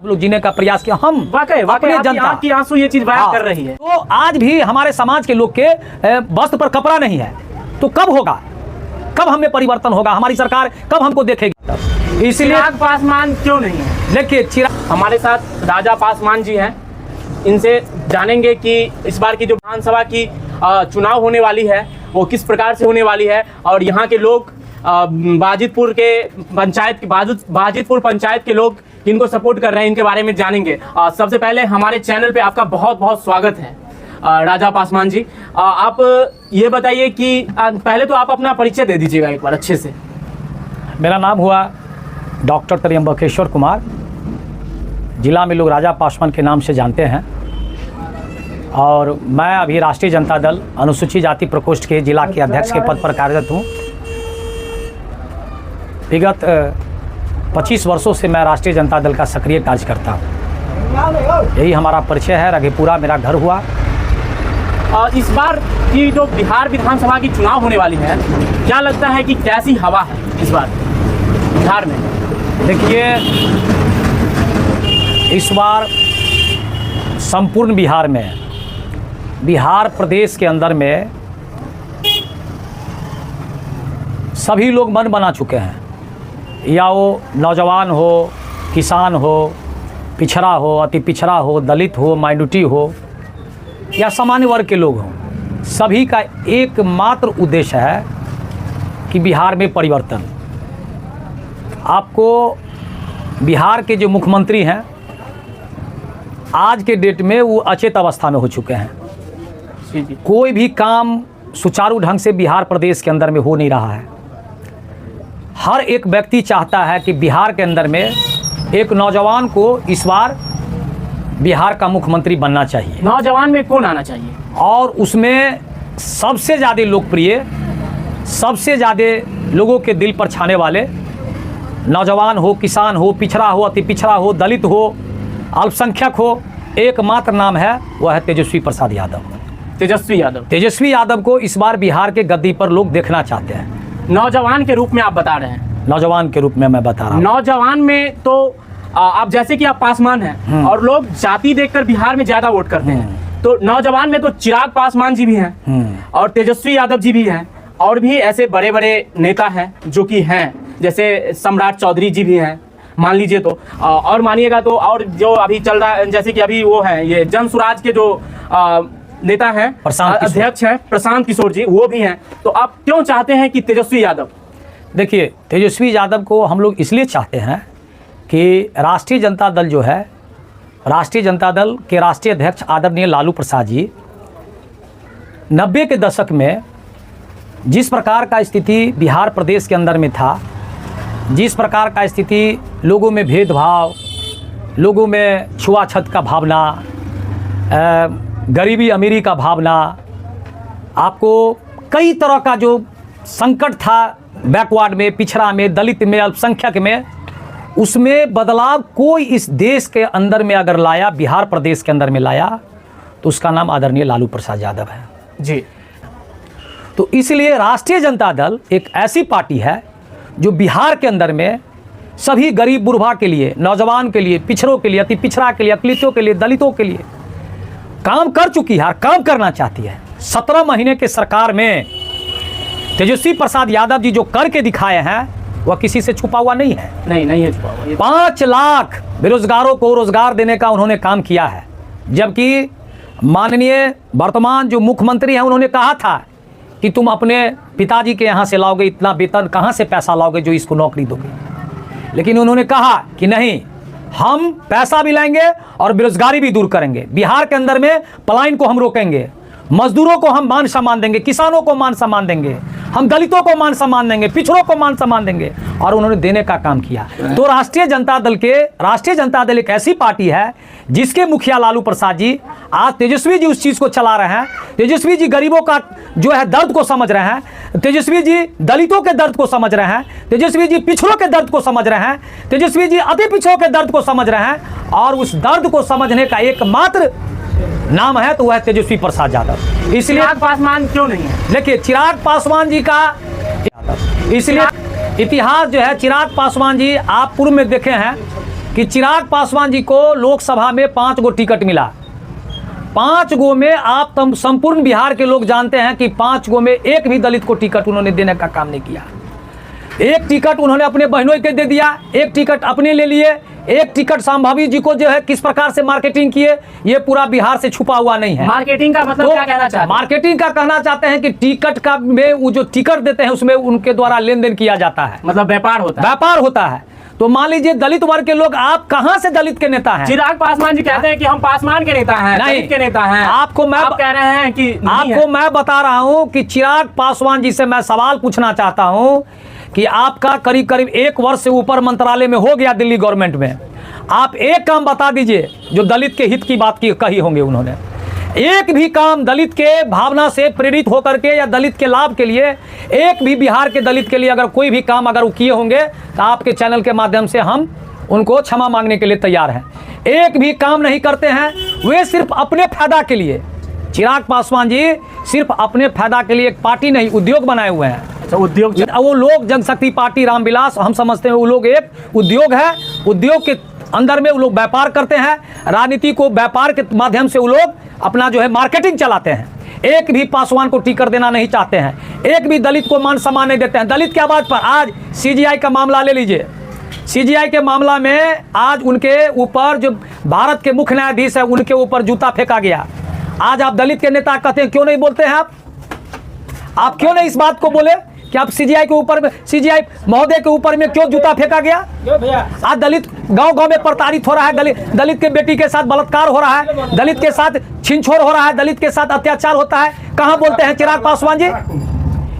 लोग जीने का प्रयास किया। हम वाकई जनता की आंसू ये चीज बयां कर रही है। तो आज भी हमारे समाज के लोग के वस्त्र पर कपड़ा नहीं है, तो कब होगा, कब हमें परिवर्तन होगा, हमारी सरकार कब हमको देखेगी? इसलिए चिराग पासवान क्यों नहीं है? देखिए चिराग, हमारे साथ राजा पासवान जी हैं, इनसे जानेंगे कि इस बार की जो विधानसभा की चुनाव होने वाली है वो किस प्रकार से होने वाली है, और यहाँ के लोग बाजितपुर पंचायत के लोग इनको सपोर्ट कर रहे हैं, इनके बारे में जानेंगे। सबसे पहले हमारे चैनल पे आपका बहुत बहुत स्वागत है राजा पासवान जी। आप ये बताइए कि पहले तो आप अपना परिचय दे दीजिएगा एक बार अच्छे से। मेरा नाम हुआ डॉक्टर त्र्यंबकेश्वर कुमार, जिला में लोग राजा पासवान के नाम से जानते हैं, और मैं अभी राष्ट्रीय जनता दल अनुसूचित जाति प्रकोष्ठ के जिला के अध्यक्ष के पद पर कार्यरत हूँ। विगत 25 वर्षों से मैं राष्ट्रीय जनता दल का सक्रिय कार्यकर्ता हूँ। यही हमारा परिचय है। रघेपुरा मेरा घर हुआ। इस बार की जो बिहार विधानसभा की चुनाव होने वाली है, क्या लगता है कि कैसी हवा है इस बार बिहार में? देखिए, इस बार संपूर्ण बिहार प्रदेश के अंदर में सभी लोग मन बना चुके हैं, या वो नौजवान हो, किसान हो, पिछड़ा हो, अति पिछड़ा हो, दलित हो, माइनॉरिटी हो, या सामान्य वर्ग के लोग हों, सभी का एकमात्र उद्देश्य है कि बिहार में परिवर्तन। आपको बिहार के जो मुख्यमंत्री हैं आज के डेट में वो अचेत अवस्था में हो चुके हैं। कोई भी काम सुचारू ढंग से बिहार प्रदेश के अंदर में हो नहीं रहा है। हर एक व्यक्ति चाहता है कि बिहार के अंदर में एक नौजवान को इस बार बिहार का मुख्यमंत्री बनना चाहिए। नौजवान में कौन आना चाहिए? और उसमें सबसे ज़्यादा लोकप्रिय, सबसे ज़्यादा लोगों के दिल पर छाने वाले, नौजवान हो, किसान हो, पिछड़ा हो, अति पिछड़ा हो, दलित हो, अल्पसंख्यक हो, एकमात्र नाम है, वह है तेजस्वी प्रसाद यादव। तेजस्वी यादव को इस बार बिहार के गद्दी पर लोग देखना चाहते हैं। नौजवान के रूप में आप बता रहे हैं? नौजवान के रूप में मैं बता रहा हूँ। नौजवान में तो आप जैसे कि आप पासवान हैं और लोग जाति देखकर बिहार में ज्यादा वोट करते हैं, तो नौजवान में तो चिराग पासवान जी भी हैं और तेजस्वी यादव जी भी हैं, और भी ऐसे बड़े बड़े नेता हैं जो कि हैं, जैसे सम्राट चौधरी जी भी हैं मान लीजिए। तो और मानिएगा तो और जो अभी चल रहा है, जैसे कि अभी वो है ये जन स्वराज के जो नेता हैं, अध्यक्ष हैं प्रशांत किशोर जी, वो भी हैं। तो आप क्यों चाहते हैं कि तेजस्वी यादव? देखिए, तेजस्वी यादव को हम लोग इसलिए चाहते हैं कि राष्ट्रीय जनता दल जो है, राष्ट्रीय जनता दल के राष्ट्रीय अध्यक्ष आदरणीय लालू प्रसाद जी 90 के दशक में जिस प्रकार का स्थिति बिहार प्रदेश के अंदर में था, जिस प्रकार का स्थिति लोगों में भेदभाव, लोगों में छुआछूत का भावना, गरीबी अमीरी का भावना, आपको कई तरह का जो संकट था बैकवर्ड में, पिछड़ा में, दलित में, अल्पसंख्यक में, उसमें बदलाव कोई इस देश के अंदर में अगर लाया, बिहार प्रदेश के अंदर में लाया, तो उसका नाम आदरणीय लालू प्रसाद यादव है जी। तो इसलिए राष्ट्रीय जनता दल एक ऐसी पार्टी है जो बिहार के अंदर में सभी गरीब बुढ़वा के लिए, नौजवान के लिए, पिछड़ों के लिए, अति पिछड़ा के लिए, अकलितों के लिए, दलितों के लिए काम कर चुकी है, काम करना चाहती है। 17 महीने के सरकार में तेजस्वी प्रसाद यादव जी जो करके दिखाए हैं वह किसी से छुपा हुआ नहीं है। नहीं है छुपा हुआ। 5 लाख बेरोजगारों को रोजगार देने का उन्होंने काम किया है, जबकि माननीय वर्तमान जो मुख्यमंत्री हैं उन्होंने कहा था कि तुम अपने पिताजी के यहाँ से लाओगे, इतना वेतन कहाँ से पैसा लाओगे जो इसको नौकरी दोगे। लेकिन उन्होंने कहा कि नहीं, हम पैसा भी लाएंगे और बेरोजगारी भी दूर करेंगे, बिहार के अंदर में पलायन को हम रोकेंगे, मजदूरों को हम मान सम्मान देंगे, किसानों को मान सम्मान देंगे, हम दलितों को मान सम्मान देंगे, पिछड़ों को मान सम्मान देंगे, और उन्होंने देने का काम किया। तो राष्ट्रीय जनता दल एक ऐसी पार्टी है जिसके मुखिया लालू प्रसाद जी, आज तेजस्वी जी उस चीज़ को चला रहे हैं। तेजस्वी जी गरीबों का जो है दर्द को समझ रहे हैं, तेजस्वी जी दलितों के दर्द को समझ रहे हैं, तेजस्वी जी पिछड़ों के दर्द को समझ रहे हैं, तेजस्वी जी अति पिछड़ों के दर्द को समझ रहे हैं, और उस दर्द को समझने का एकमात्र नाम है तो वह है तेजस्वी प्रसाद यादव। इसलिए चिराग पासवान क्यों नहीं है? देखिए, चिराग पासवान जी का इसलिए इतिहास जो है, चिराग पासवान जी आप पूर्व में देखे हैं कि चिराग पासवान जी को लोकसभा में 5 गो टिकट मिला। 5 गो में आप संपूर्ण बिहार के लोग जानते हैं कि 5 गो में एक भी दलित को टिकट उन्होंने देने का काम नहीं किया। एक टिकट उन्होंने अपने बहनों के दे दिया, एक टिकट अपने ले लिए, एक टिकट संभावी जी को जो है किस प्रकार से मार्केटिंग किए, ये पूरा बिहार से छुपा हुआ नहीं है। मार्केटिंग का मतलब क्या कहना चाहते हैं? मार्केटिंग का कहना चाहते हैं कि टिकट का में वो जो टिकट देते हैं उसमें उनके द्वारा लेन देन किया जाता है, मतलब व्यापार होता है। व्यापार होता है। तो मान लीजिए दलित वर्ग के लोग, आप कहां से दलित के नेता हैं? चिराग पासवान जी कहते हैं कि हम पासवान के नेता हैं, नहीं, दलित के नेता हैं। आप कह रहे हैं कि आपको मैं बता रहा हूं कि चिराग पासवान जी से मैं सवाल पूछना चाहता हूं कि आपका करीब करीब 1 वर्ष से ऊपर मंत्रालय में हो गया दिल्ली गवर्नमेंट में, आप एक काम बता दीजिए जो दलित के हित की बात की कही होंगे उन्होंने। एक भी काम दलित के भावना से प्रेरित होकर के या दलित के लाभ के लिए, एक भी बिहार के दलित के लिए अगर कोई भी काम अगर वो किए होंगे तो आपके चैनल के माध्यम से हम उनको क्षमा मांगने के लिए तैयार हैं। एक भी काम नहीं करते हैं, वे सिर्फ अपने फायदा के लिए, चिराग पासवान जी सिर्फ अपने फायदा के लिए एक पार्टी नहीं उद्योग बनाए हुए हैं। अच्छा, उद्योग वो लोग जनशक्ति पार्टी रामविलास, हम समझते हैं वो लोग एक उद्योग है, उद्योग के अंदर में वो लोग व्यापार करते हैं, राजनीति को व्यापार के माध्यम से वो लोग अपना जो है मार्केटिंग चलाते हैं। एक भी पासवान को टिकट देना नहीं चाहते हैं, एक भी दलित को मान सम्मान नहीं देते हैं। दलित के आवाज पर आज सीजीआई का मामला ले लीजिए, सीजीआई के मामला में आज उनके ऊपर जो भारत के मुख्य न्यायाधीश है उनके ऊपर जूता फेंका गया। आज आप दलित के नेता कहते हैं, क्यों नहीं बोलते हैं आप क्यों नहीं इस बात को बोले कि आप सीजीआई के ऊपर में, सीजीआई महोदय के ऊपर में क्यों जूता फेंका गया? आज दलित गांव-गांव में प्रताड़ित हो रहा है, दलित के बेटी के साथ बलात्कार हो रहा है, दलित के साथ छीनछोड़ हो रहा है, दलित के साथ अत्याचार होता है। कहां बोलते हैं चिराग पासवान जी?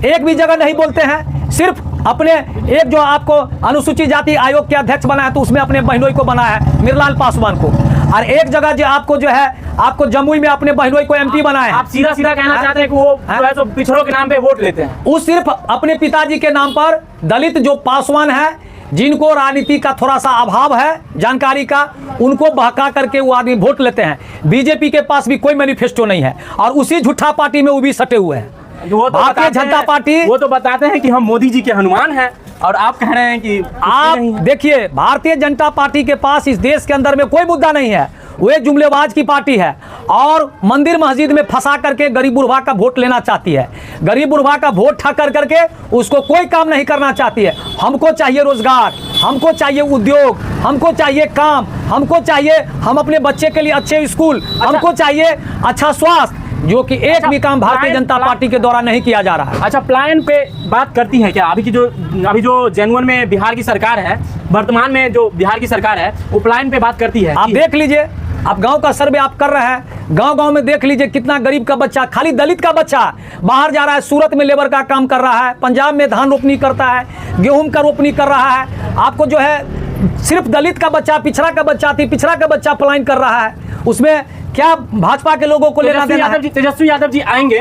एक भी जगह नहीं बोलते हैं। सिर्फ अपने एक जो आपको अनुसूचित जाति आयोग के अध्यक्ष बनाया तो उसमें अपने बहनोई को बनाया है, मिरलाल पासवान को, और एक जगह जो आपको जो है आपको जमुई में अपने बहनोई को एमपी बनाया है। आप सीधा सीधा कहना चाहते हैं कि वो जो है तो पिछड़ों के नाम पे वोट लेते हैं। वो सिर्फ अपने पिताजी के नाम पर दलित जो पासवान है, जिनको राजनीति का थोड़ा सा अभाव है जानकारी का, उनको बहका करके वो आदमी वोट लेते हैं। बीजेपी के पास भी कोई मैनिफेस्टो नहीं है और उसी झूठा पार्टी में वो भी सटे हुए हैं। वो तो भारतीय जनता पार्टी, वो तो बताते हैं कि हम मोदी जी के हनुमान हैं और आप कह रहे हैं कि आप देखिए भारतीय जनता पार्टी के पास इस देश के अंदर में कोई मुद्दा नहीं है, वो एक जुमलेबाज की पार्टी है और मंदिर मस्जिद में फंसा करके गरीब बुढ़वा का वोट लेना चाहती है। गरीब बुढ़वा का वोट ठकर करके उसको कोई काम नहीं करना चाहती है। हमको चाहिए रोजगार, हमको चाहिए उद्योग, हमको चाहिए काम, हमको चाहिए हम अपने बच्चे के लिए अच्छे स्कूल, हमको चाहिए अच्छा स्वास्थ्य, जो कि एक भी काम भारतीय जनता पार्टी के द्वारा नहीं किया जा रहा है। अच्छा, प्लान पे बात करती है क्या? अभी जो जेनुअन में बिहार की सरकार है, वर्तमान में जो बिहार की सरकार है वो प्लान पे बात करती है? आप देख लीजिए, आप गांव का सर्वे आप कर रहे हैं, गांव-गांव में देख लीजिए कितना गरीब का बच्चा, खाली दलित का बच्चा बाहर जा रहा है, सूरत में लेबर का काम कर रहा है, पंजाब में धान रोपनी करता है, गेहूं का रोपनी कर रहा है। आपको जो है सिर्फ दलित का बच्चा, पिछड़ा का बच्चा, पिछड़ा का बच्चा पलायन कर रहा है। उसमें क्या भाजपा के लोगों को लेना देना है? तेजस्वी यादव जी आएंगे,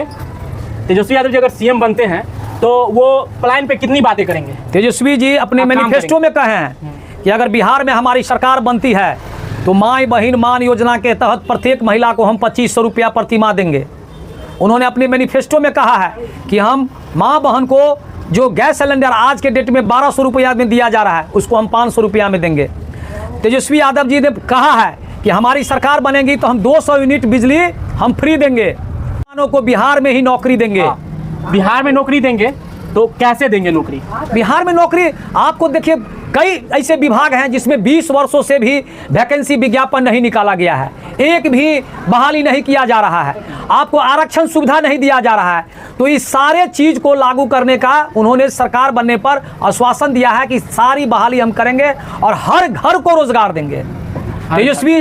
तेजस्वी यादव जी अगर सीएम बनते हैं तो वो प्लान पे कितनी बातें करेंगे? तेजस्वी जी अपने मैनिफेस्टो में कहे हैं कि अगर बिहार में हमारी सरकार बनती है तो माई बहन मान योजना के तहत प्रत्येक महिला को हम 2500 रुपया प्रति माह देंगे। उन्होंने अपने मैनिफेस्टो में कहा है कि हम माँ बहन को जो गैस सिलेंडर आज के डेट में 1200 रुपया में दिया जा रहा है उसको हम 500 रुपया में देंगे। तेजस्वी यादव जी ने कहा है कि हमारी सरकार बनेगी तो हम 200 यूनिट बिजली हम फ्री देंगे, किसानों को बिहार में ही नौकरी देंगे। बिहार में नौकरी देंगे तो कैसे देंगे नौकरी? बिहार में नौकरी आपको देखिए कई ऐसे विभाग हैं जिसमें 20 वर्षों से भी वैकेंसी विज्ञापन नहीं निकाला गया है, एक भी बहाली नहीं किया जा रहा है, आपको आरक्षण सुविधा नहीं दिया जा रहा है। तो इस सारे चीज को लागू करने का उन्होंने सरकार बनने पर आश्वासन दिया है कि सारी बहाली हम करेंगे और हर घर को रोजगार देंगे। तेजस्वी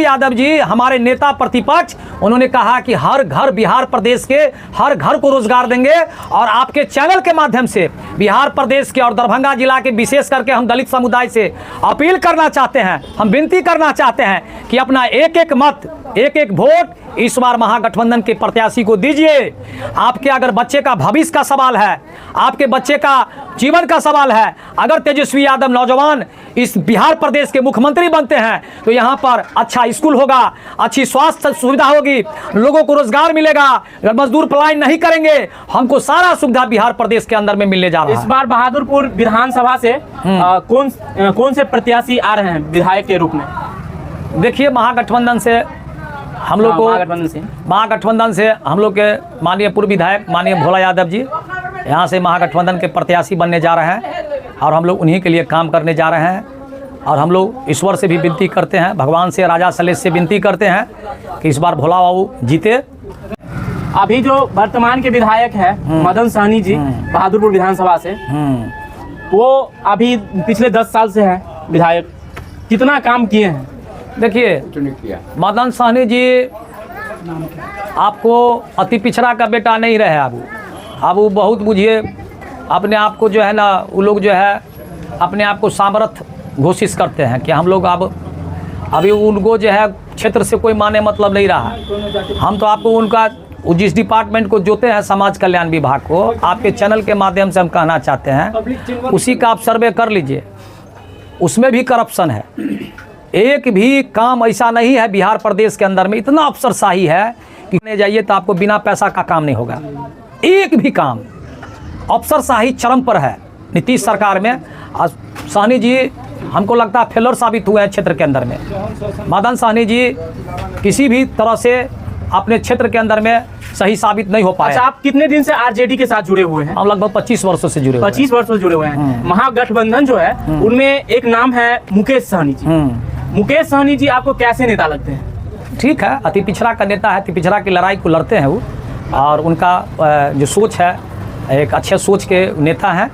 यादव जी हमारे नेता प्रतिपक्ष, उन्होंने कहा कि हर घर, बिहार प्रदेश के हर घर को रोजगार देंगे। और आपके चैनल के माध्यम से बिहार प्रदेश के और दरभंगा जिला के विशेष करके हम दलित समुदाय से अपील करना चाहते हैं, हम विनती करना चाहते हैं कि अपना एक एक मत एक एक वोट इस बार महागठबंधन के प्रत्याशी को दीजिए। आपके अगर बच्चे का भविष्य का सवाल है, आपके बच्चे का जीवन का सवाल है, अगर तेजस्वी यादव नौजवान इस बिहार प्रदेश के मुख्यमंत्री बनते हैं तो यहाँ पर अच्छा स्कूल होगा, अच्छी स्वास्थ्य सुविधा होगी, लोगों को रोजगार मिलेगा, मजदूर पलायन नहीं करेंगे, हमको सारा सुविधा बिहार प्रदेश के अंदर में मिलने जा रहा है। इस बार बहादुरपुर विधानसभा से कौन से प्रत्याशी आ रहे हैं विधायक के रूप में? देखिए, महागठबंधन से हम लोग को महागठबंधन से हम लोग के माननीय पूर्व विधायक माननीय भोला यादव जी यहाँ से महागठबंधन के प्रत्याशी बनने जा रहे हैं और हम लोग उन्हीं के लिए काम करने जा रहे हैं। और हम लोग ईश्वर से भी विनती करते हैं, भगवान से, राजा सलेश से विनती करते हैं कि इस बार भोला बाबू जीते। अभी जो वर्तमान के विधायक है मदन सहनी जी बहादुरपुर विधानसभा से, वो अभी पिछले 10 साल से हैं विधायक, कितना काम किए हैं? देखिए, मदन सहनी जी आपको अति पिछड़ा का बेटा नहीं रहे। अब वो बहुत बुझिए अपने आप को जो है ना, वो लोग जो है अपने आप को सामर्थ घोषित करते हैं कि हम लोग अब अभी उनको जो है क्षेत्र से कोई माने मतलब नहीं रहा। हम तो आपको उनका जिस डिपार्टमेंट को जोते हैं समाज कल्याण विभाग को, आपके चैनल के माध्यम से हम कहना चाहते हैं उसी का आप सर्वे कर लीजिए, उसमें भी करप्शन है। एक भी काम ऐसा नहीं है बिहार प्रदेश के अंदर में, इतना अफसरशाही है कि जाइए तो आपको बिना पैसा का काम नहीं होगा। एक भी काम अफसरशाही चरम पर है नीतीश सरकार में। सहनी जी हमको लगता है फेलर साबित हुए हैं क्षेत्र के अंदर में। मदन सहनी जी किसी भी तरह से अपने क्षेत्र के अंदर में सही साबित नहीं हो पाए। अच्छा, आप कितने दिन से आरजेडी के साथ जुड़े हुए हैं? हम लगभग 25 वर्षों से जुड़े हुए हैं। 25 वर्षों से जुड़े हुए हैं। महागठबंधन जो है उनमें एक नाम है मुकेश सहनी जी। मुकेश सहनी जी आपको कैसे नेता लगते हैं? ठीक है, अति पिछड़ा का नेता है, अति पिछड़ा की लड़ाई को लड़ते हैं वो, और उनका जो सोच है एक अच्छे सोच के नेता हैं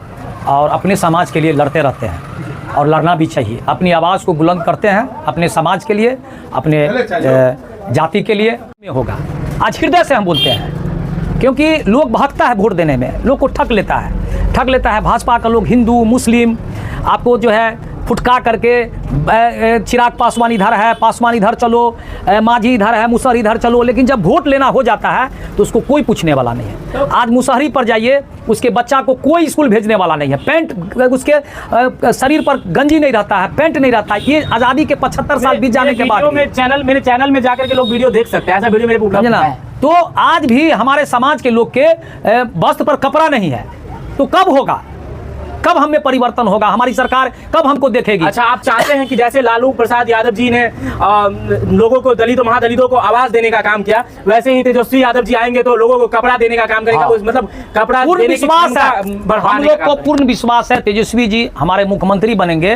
और अपने समाज के लिए लड़ते रहते हैं और लड़ना भी चाहिए। अपनी आवाज़ को बुलंद करते हैं अपने समाज के लिए, अपने जाति के लिए होगा। आज हृदय से हम बोलते हैं, क्योंकि लोग भटकता है वोट देने में, लोग को ठग लेता है भाजपा का लोग, हिंदू मुस्लिम आपको जो है फुटका करके चिराग पासवान इधर है, पासवान इधर चलो, मांझी इधर है, मुसहरी इधर चलो, लेकिन जब वोट लेना हो जाता है तो उसको कोई पूछने वाला नहीं है। आज मुसहरी पर जाइए, उसके बच्चा को कोई स्कूल भेजने वाला नहीं है, पैंट उसके शरीर पर गंजी नहीं रहता है, पैंट नहीं रहता है। ये आज़ादी के 75 साल बीत जाने के बाद मेरे चैनल में जाकर के लोग वीडियो देख सकते हैं, ऐसा वीडियो मेरे उपलब्ध है। तो आज भी हमारे समाज के लोग के वस्त्र पर कपड़ा नहीं है, तो कब होगा, कब हमें परिवर्तन होगा, हमारी सरकार कब हमको देखेगी? अच्छा, आप चाहते हैं कि जैसे लालू प्रसाद यादव जी ने लोगों को, दलितों महादलितों को आवाज देने का काम किया, वैसे ही तेजस्वी यादव जी आएंगे तो लोगों को कपड़ा देने का काम करेगा। मतलब कपड़ा पूर्ण विश्वास है, हम लोग को पूर्ण विश्वास है तेजस्वी जी हमारे मुख्यमंत्री बनेंगे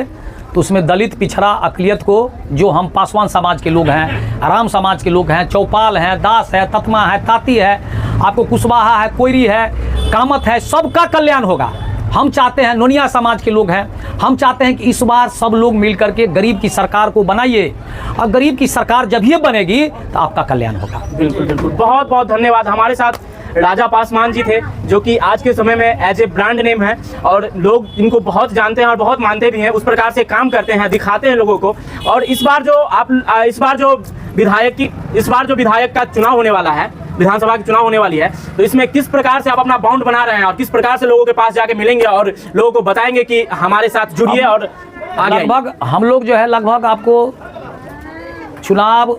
तो उसमें दलित पिछड़ा अकलियत को, जो हम पासवान समाज के लोग हैं, राम समाज के लोग हैं, चौपाल हैं, दास है, ततमा है, ताती है, आपको कुशवाहा है, कोयरी है, कामत है, सबका कल्याण होगा। हम चाहते हैं, नोनिया समाज के लोग हैं, हम चाहते हैं कि इस बार सब लोग मिल करके गरीब की सरकार को बनाइए, और गरीब की सरकार जब ये बनेगी तो आपका कल्याण होगा। बिल्कुल बिल्कुल, बहुत बहुत धन्यवाद। हमारे साथ राजा पासवान जी थे, जो कि आज के समय में एज ए ब्रांड नेम है और लोग इनको बहुत जानते हैं और बहुत मानते भी हैं, उस प्रकार से काम करते हैं, दिखाते हैं लोगों को। और इस बार जो विधायक का चुनाव होने वाला है, विधानसभा की चुनाव होने वाली है, तो इसमें किस प्रकार से आप अपना बाउंड बना रहे हैं और किस प्रकार से लोगों के पास जाके मिलेंगे और लोगों को बताएंगे कि हमारे साथ जुड़िए? और लगभग हम लोग जो है लगभग आपको चुनाव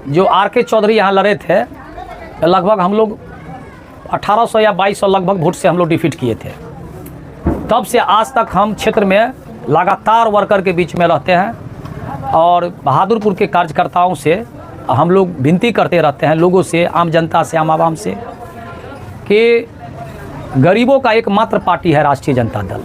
जो RK चौधरी यहाँ लड़े थे, लगभग हम लोग 1800 या 2200 लगभग वोट से हम लोग डिफीट किए थे। तब से आज तक हम क्षेत्र में लगातार वर्कर के बीच में रहते हैं और बहादुरपुर के कार्यकर्ताओं से हम लोग विनती करते रहते हैं, लोगों से, आम जनता से, आम आवाम से, कि गरीबों का एकमात्र पार्टी है राष्ट्रीय जनता दल।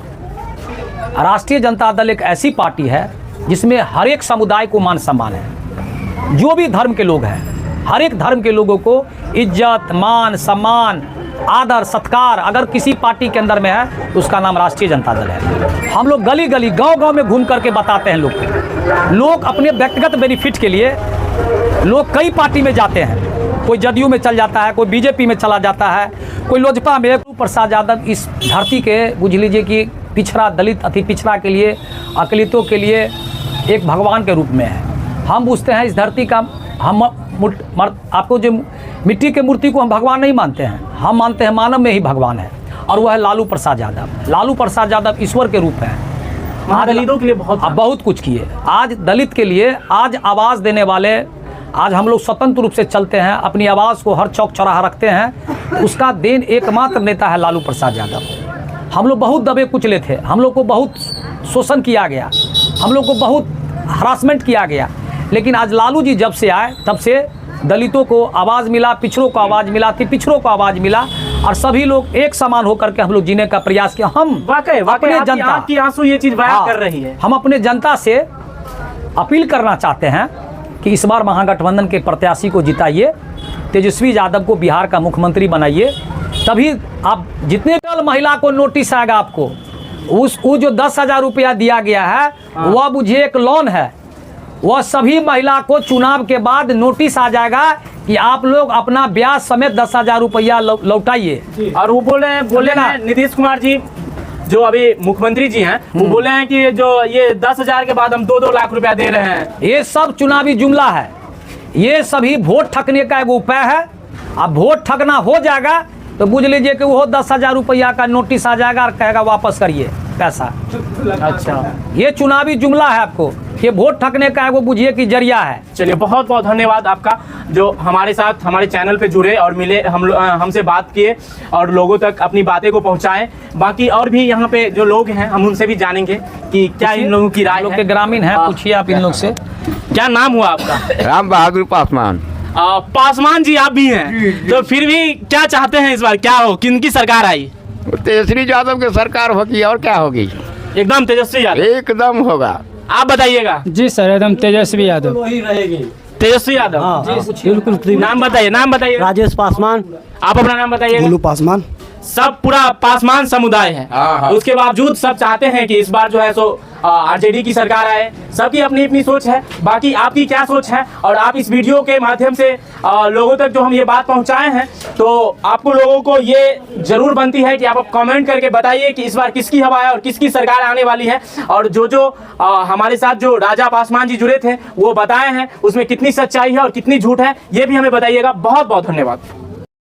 राष्ट्रीय जनता दल एक ऐसी पार्टी है जिसमें हर एक समुदाय को मान सम्मान है। जो भी धर्म के लोग हैं, हर एक धर्म के लोगों को इज्जत, मान सम्मान, आदर सत्कार अगर किसी पार्टी के अंदर में है तो उसका नाम राष्ट्रीय जनता दल है। हम लोग गली गली, गांव गांव में घूम करके बताते हैं लोग अपने व्यक्तिगत बेनिफिट के लिए लोग कई पार्टी में जाते हैं, कोई जदयू में चल जाता है, कोई बीजेपी में चला जाता है, कोई लोजपा में। प्रसाद यादव इस धरती के बुझ लीजिए कि पिछड़ा, दलित, अति पिछड़ा के लिए, अकलितों के लिए एक भगवान के रूप में है। हम पूछते हैं इस धरती का, हम आपको जो मिट्टी के मूर्ति को हम भगवान नहीं मानते हैं, हम मानते हैं मानव में ही भगवान है, और वह है लालू प्रसाद यादव। लालू प्रसाद यादव ईश्वर के रूप हैं। आज दलितों के लिए बहुत कुछ किए। आज दलित के लिए आज आवाज़ देने वाले, आज हम लोग स्वतंत्र रूप से चलते हैं, अपनी आवाज़ को हर चौक चौराहा रखते हैं, उसका देन एकमात्र नेता है लालू प्रसाद यादव। हम लोग बहुत दबे कुचले थे, हम लोग को बहुत शोषण किया गया, हम लोग को बहुत हरासमेंट किया गया, लेकिन आज लालू जी जब से आए तब से दलितों को आवाज़ मिला, पिछड़ों को आवाज़ मिला, पिछड़ों को आवाज़ मिला, और सभी लोग एक समान होकर के हम लोग जीने का प्रयास किया। हम वाकई अपने जनता की आंसू ये चीज़ बयां कर रही है। हम अपने जनता से अपील करना चाहते हैं कि इस बार महागठबंधन के प्रत्याशी को जिताइए, तेजस्वी यादव को बिहार का मुख्यमंत्री बनाइए, तभी आप जितने कल महिला को नोटिस आएगा आपको, वो जो 10,000 रुपया दिया गया है वह मुझे एक लोन है, वह सभी महिला को चुनाव के बाद नोटिस आ जाएगा कि आप लोग अपना ब्याज समेत 10,000 रुपया लौटाइए। और वो बोले ना नीतीश कुमार जी जो अभी मुख्यमंत्री जी हैं, वो बोले हैं कि जो ये 10,000 के बाद हम 2-2 लाख रुपया दे रहे हैं। ये सब चुनावी जुमला है, ये सभी वोट ठगने का एक उपाय है। अब वोट ठगना हो जाएगा तो बुझ लीजिए कि वो 10,000 रुपया का नोटिस आ जाएगा और कहेगा वापस करिए पैसा। अच्छा, ये चुनावी जुमला है, आपको ये वोट ठगने का है, वो बुझिए कि जरिया है। चलिए, बहुत बहुत धन्यवाद आपका जो हमारे साथ हमारे चैनल पे जुड़े और मिले, हमसे बात किए और लोगों तक अपनी बातें को पहुंचाएं। बाकी और भी यहाँ पे जो लोग हैं हम उनसे भी जानेंगे कि क्या इन लोगों की राय है। के ग्रामीण है, पूछिए आप इन लोग से। क्या नाम हुआ आपका? राम बहादुर पासवान। पासवान जी आप भी हैं, तो फिर भी क्या चाहते हैं इस बार, क्या हो, किनकी सरकार आई? तेजस्वी यादव की सरकार होगी, और क्या होगी? एकदम तेजस्वी यादव एकदम होगा। आप बताइएगा। जी सर, एकदम तेजस्वी यादव। तेजस्वी यादव, बिल्कुल। नाम बताइए। राजेश पासवान। आप अपना नाम बताइए। गोलू पासवान। सब पूरा पासवान समुदाय है, उसके बावजूद सब चाहते हैं कि इस बार जो है सो आरजेडी की सरकार आए। सबकी अपनी अपनी सोच है, बाकी आपकी क्या सोच है? और आप इस वीडियो के माध्यम से लोगों तक जो हम ये बात पहुंचाए हैं, तो आपको लोगों को ये जरूर बनती है कि आप कमेंट करके बताइए कि इस बार किसकी हवा है और किसकी सरकार आने वाली है। और जो हमारे साथ जो राजा पासवान जी जुड़े थे वो बताए हैं, उसमें कितनी सच्चाई है और कितनी झूठ है, ये भी हमें बताइएगा। बहुत बहुत धन्यवाद।